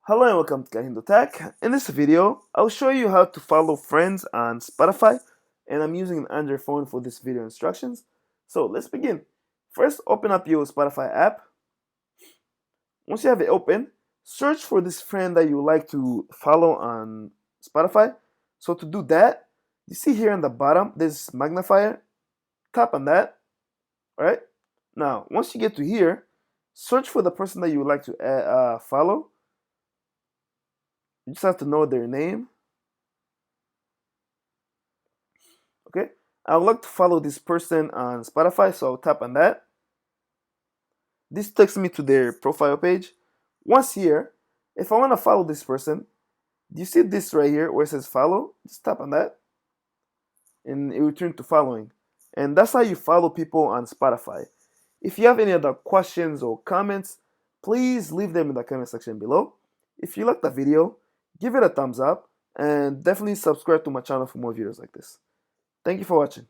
Hello and welcome to KahindoTech. In this video, I'll show you how to follow friends on Spotify, and I'm using an Android phone for this video instructions. So let's begin. First, open up your Spotify app. Once you have it open, search for this friend that you like to follow on Spotify. So to do that, you see here on the bottom, there's magnifier. Tap on that. All right. Now, once you get to here, search for the person that you would like to follow. You just have to know their name. Okay. I would like to follow this person on Spotify, so I'll tap on that. This takes me to their profile page. Once here, if I want to follow this person, do you see this right here where it says follow? Just tap on that and it will turn to following. And that's how you follow people on Spotify. If you have any other questions or comments, please leave them in the comment section below. If you like the video, give it a thumbs up and definitely subscribe to my channel for more videos like this. Thank you for watching.